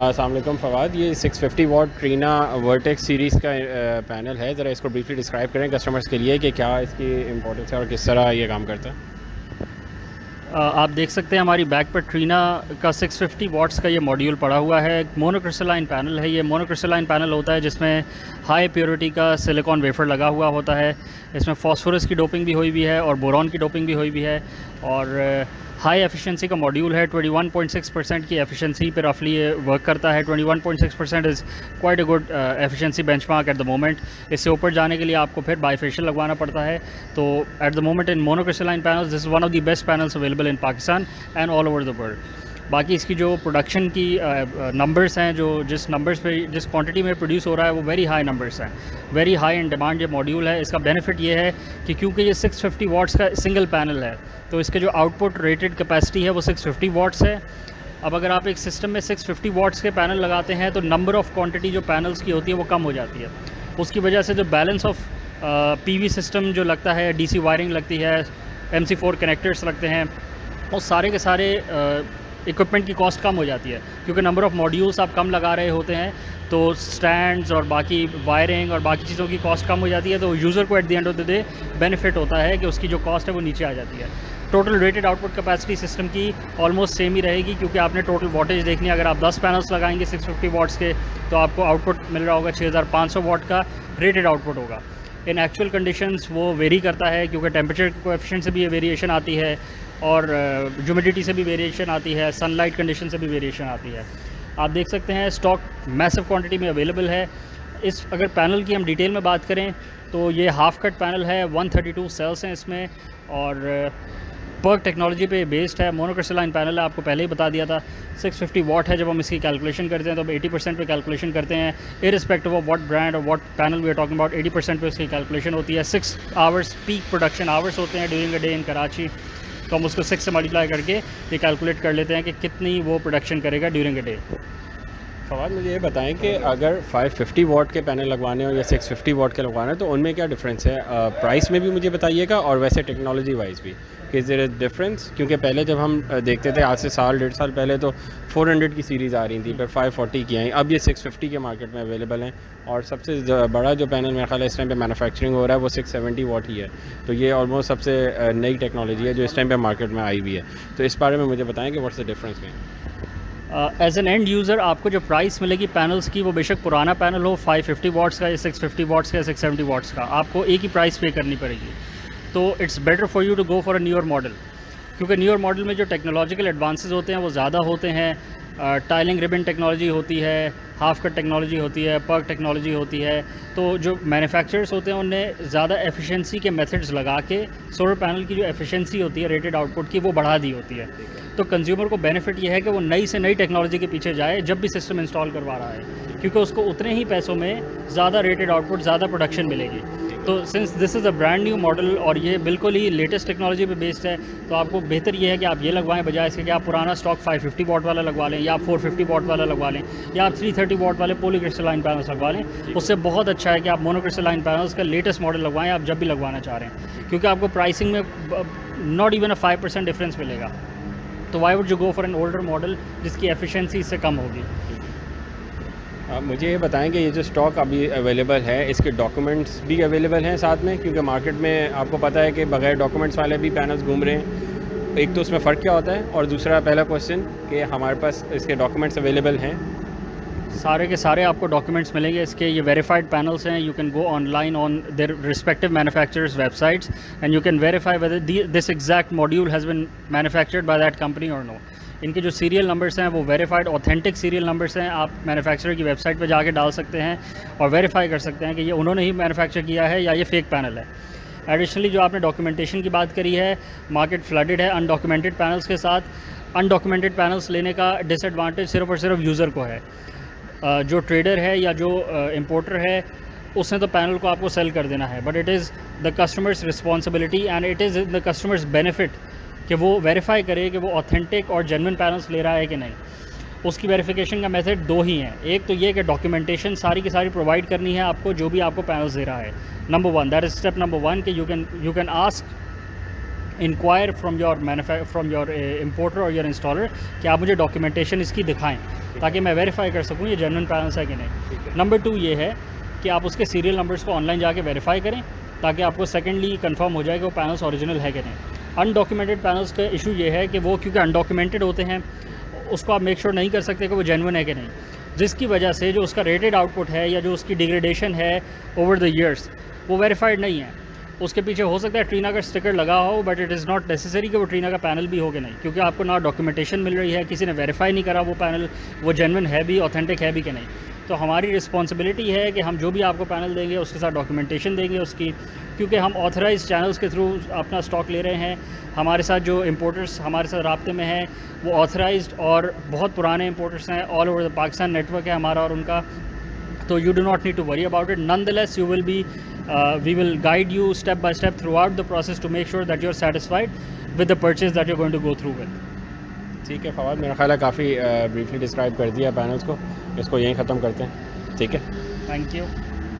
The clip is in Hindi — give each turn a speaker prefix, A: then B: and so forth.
A: अस्सलाम वालेकुम फ़वाद, ये 650 वाट ट्रीना वर्टेक्स सीरीज़ का पैनल है। ज़रा इसको ब्रीफली डिस्क्राइब करें कस्टमर्स के लिए कि क्या इसकी इम्पोर्टेंस है और किस तरह ये काम करता है।
B: आप देख सकते हैं हमारी बैक पर ट्रीना का 650 वाट्स का ये मॉड्यूल पड़ा हुआ है। मोनोक्रिस्टलाइन पैनल है। ये मोनोक्रिस्टलाइन पैनल होता है जिसमें हाई प्योरिटी का सिलिकॉन वेफर लगा हुआ होता है। इसमें फास्फोरस की डोपिंग भी हुई हुई है और बोरॉन की डोपिंग भी हुई हुई है और हाई एफिशिएंसी का मॉड्यूल है। 21.6% की एफिशिएंसी पे रफली ये वर्क करता है। 21.6% is quite a good efficiency benchmark at the moment. इससे ऊपर जाने के लिए आपको फिर बाईफेशियल लगवाना पड़ता है। तो at the moment in monocrystalline panels this is one of the best panels available in Pakistan and all over the world. बाकी इसकी जो प्रोडक्शन की नंबर्स हैं, जो जिस नंबर्स पे जिस क्वांटिटी में प्रोड्यूस हो रहा है वो वेरी हाई नंबर्स हैं। वेरी हाई इन डिमांड ये मॉड्यूल है। इसका बेनिफिट ये है कि क्योंकि ये 650 वाट्स का सिंगल पैनल है तो इसके जो आउटपुट रेटेड कैपेसिटी है वो 650 वाट्स है। अब अगर आप एक सिस्टम में 650 वाट्स के पैनल लगाते हैं तो नंबर ऑफ़ क्वांटिटी जो पैनल्स की होती है वो कम हो जाती है। उसकी वजह से जो बैलेंस ऑफ पीवी सिस्टम जो लगता है, डीसी वायरिंग लगती है, MC4 कनेक्टर्स लगते हैं, वो सारे के सारे इक्विपमेंट की कॉस्ट कम हो जाती है क्योंकि नंबर ऑफ़ मॉड्यूल्स आप कम लगा रहे होते हैं। तो स्टैंड्स और बाकी वायरिंग और बाकी चीज़ों की कॉस्ट कम हो जाती है। तो यूज़र को at the end of the day benefit होता है कि उसकी जो कॉस्ट है वो नीचे आ जाती है। Total rated output capacity system की ऑलमोस्ट सेम ही रहेगी क्योंकि आपने टोटल वाटेज देखनी है। अगर आप 10 पैनल्स लगाएंगे 650 वाट्स के तो आपको आउटपुट मिल रहा होगा 6500 वाट का रेटेड आउटपुट होगा। इन एक्चुअल कंडीशंस वो वेरी करता है क्योंकि टेम्परेचर कोएफिशिएंट से भी ये वेरिएशन आती है और ह्यूमिडिटी से भी वेरिएशन आती है, सनलाइट कंडीशन से भी वेरिएशन आती है। आप देख सकते हैं स्टॉक मैसिव क्वांटिटी में अवेलेबल है। इस अगर पैनल की हम डिटेल में बात करें तो ये हाफ कट पैनल है। 132 सेल्स हैं इसमें और पर्क टेक्नोलॉजी पे बेस्ड है। मोनोक्रिस्टलाइन पैनल है, आपको पहले ही बता दिया था। 650 वाट है। जब हम इसकी कैलकुलेशन करते हैं तो हम 80% पे कैलकुलेशन करते हैं इरिस्पेक्टिव ऑफ व्हाट ब्रांड और what panel we are talking about. 80% पे उसकी कैलकुलेशन होती है। 6 आवर्स पीक प्रोडक्शन आवर्स होते हैं during a day in Karachi. तो हम उसको 6 से मल्टीप्लाई करके ये कैलकुलेट कर लेते हैं कि कितनी वो प्रोडक्शन करेगा ड्यूरिंग अ डे।
A: फ़वाद, मुझे ये बताएं कि अगर 550 वाट के पैनल लगवाने हो या 650 वाट के लगवाना है तो उनमें क्या डिफरेंस है? प्राइस में भी मुझे बताइएगा और वैसे टेक्नोलॉजी वाइज भी कि देयर इज़ डिफरेंस। क्योंकि पहले जब हम देखते थे आज से साल डेढ़ साल पहले तो 400 की सीरीज़ आ रही थी, फिर 540 की आई। अब ये 650 के मार्केट में अवेलेबल हैं और सबसे बड़ा जो पैनल मेरा ख्याल है इस टाइम पे मैन्युफैक्चरिंग हो रहा है वो 670 वाट ही है। तो ये ऑलमोस्ट सबसे नई टेक्नोलॉजी है जो इस टाइम पे मार्केट में आई हुई है। तो इस बारे में मुझे बताएं कि व्हाट्स द डिफरेंस में।
B: एज एन एंड यूज़र आपको जो प्राइस मिलेगी पैनल्स की वो बेशक पुराना पैनल हो 550 वाट्स का या 650 वाट्स का या 670 वाट्स का, आपको एक ही प्राइस पे करनी पड़ेगी। तो it's better for you to go for a newer model क्योंकि न्यूअर मॉडल में जो टेक्नोलॉजिकल एडवांसेस होते हैं वो ज़्यादा होते हैं। टाइलिंग रिबन टेक्नोलॉजी होती है, हाफ कट टेक्नोलॉजी होती है, पर्क टेक्नोलॉजी होती है। तो जो मैन्युफैक्चरर्स होते हैं उन्हें ज़्यादा एफिशिएंसी के मेथड्स लगा के सोलर पैनल की जो एफिशिएंसी होती है रेटेड आउटपुट की वो बढ़ा दी होती है। तो कंज्यूमर को बेनिफिट ये है कि वो नई से नई टेक्नोलॉजी के पीछे जाए जब भी सिस्टम इंस्टॉल करवा रहा है क्योंकि उसको उतने ही पैसों में ज़्यादा रेटेड आउटपुट, ज़्यादा प्रोडक्शन मिलेगी। तो since this is a brand new model और ये बिल्कुल ही लेटेस्ट टेक्नोलॉजी पे बेस्ड है तो आपको बेहतर ये है कि आप ये लगवाएं बजाय इसके कि आप पुराना स्टॉक 550 वाट वाला लगवा लें या आप 450 वाट वाला लगवा लें या आप 330 वाट वाले पॉलीक्रिस्टलाइन पैनल्स लगवा लें। उससे बहुत अच्छा है कि आप मोनोक्रिस्टलाइन पैनल्स का लेटेस्ट मॉडल लगवाएं आप जब भी लगवाना चाह रहे हैं क्योंकि आपको प्राइसिंग में नॉट इवन अ 5% डिफरेंस मिलेगा। तो why would you go for an older model जिसकी एफिशिएंसी इससे कम होगी।
A: मुझे ये बताएं कि ये जो स्टॉक अभी अवेलेबल है इसके डॉक्यूमेंट्स भी अवेलेबल हैं साथ में, क्योंकि मार्केट में आपको पता है कि बगैर डॉक्यूमेंट्स वाले भी पैनल्स घूम रहे हैं। एक तो उसमें फ़र्क क्या होता है और दूसरा पहला क्वेश्चन कि हमारे पास इसके डॉक्यूमेंट्स अवेलेबल हैं।
B: सारे के सारे आपको डॉक्यूमेंट्स मिलेंगे इसके। ये वेरीफाइड पैनल्स हैं। You can go online on their respective manufacturers websites and you can verify whether this exact module has been manufactured by that company और नो। इनके जो सीरियल नंबर्स हैं वो वेरीफाइड ऑथेंटिक सीरियल नंबर्स हैं। आप मैन्युफैक्चरर की वेबसाइट पर जाके डाल सकते हैं और वेरीफाई कर सकते हैं कि ये उन्होंने ही मैन्युफैक्चर किया है या ये फेक पैनल है। एडिशनली जो आपने डॉक्यूमेंटेशन की बात करी है, मार्केट फ्लडेड है अनडॉक्यूमेंटेड पैनल्स के साथ। अनडॉक्यूमेंटेड पैनल्स लेने का डिसएडवांटेज सिर्फ और सिर्फ यूज़र को है। जो ट्रेडर है या जो इम्पोर्टर है उसने तो पैनल को आपको सेल कर देना है, but it is the customers responsibility and it is the customers benefit कि वो वेरीफाई करे कि वो ऑथेंटिक और जेन्युइन पैनल्स ले रहा है कि नहीं। उसकी वेरिफिकेशन का मेथड दो ही हैं। एक तो ये कि डॉक्यूमेंटेशन सारी की सारी प्रोवाइड करनी है आपको जो भी आपको पैनल्स दे रहा है। Number 1 that is step number 1 कि you can ask enquire from your importer और योर इंस्टॉलर कि आप मुझे डॉक्यूमेंटेशन इसकी दिखाएं ताकि मैं वेरीफाई कर सकूं ये जेन्युइन पैनल्स है कि नहीं। नंबर 2 ये है कि आप उसके सीरियल नंबर्स को ऑनलाइन जाके वेरीफाई करें ताकि आपको सेकेंडली कंफर्म हो जाए कि वो पैनल्स ओरिजिनल है कि नहीं। अनडॉक्यूमेंटेड पैनल्स का इशू ये है कि वो क्योंकि अनडॉक्यूमेंटेड होते हैं उसको आप मेक श्योर नहीं कर सकते कि वो जेन्युइन है कि नहीं, जिसकी वजह से जो उसका रेटेड आउटपुट है या जो उसकी डिग्रेडेशन है ओवर द ईयर्स वो वेरीफाइड नहीं है। उसके पीछे हो सकता है ट्रीना का स्टिकर लगा हो, but it is not necessary कि वो ट्रीना का पैनल भी हो कि नहीं, क्योंकि आपको ना डॉक्यूमेंटेशन मिल रही है, किसी ने वेरीफाई नहीं करा वो पैनल वो जेन्युइन है भी, ऑथेंटिक है भी कि नहीं। तो हमारी रिस्पॉन्सिबिलिटी है कि हम जो भी आपको पैनल देंगे उसके साथ डॉक्यूमेंटेशन देंगे उसकी, क्योंकि हम ऑथराइज चैनल्स के थ्रू अपना स्टॉक ले रहे हैं। हमारे साथ जो इम्पोर्टर्स हमारे साथ राब्ते में हैं वो ऑथराइज्ड और बहुत पुराने इम्पोर्टर्स हैं, all over the Pakistan network है हमारा और उनका। तो you do not need to worry about it. Nonetheless, we will guide you step by step throughout the process to make sure that you're satisfied with the purchase that you're going to go through with.
A: ठीक है फवाद, मेरा ख्याल है काफ़ी ब्रीफली डिस्क्राइब कर दिया पैनल्स को, इसको यहीं ख़त्म करते हैं। ठीक है,
B: थैंक यू।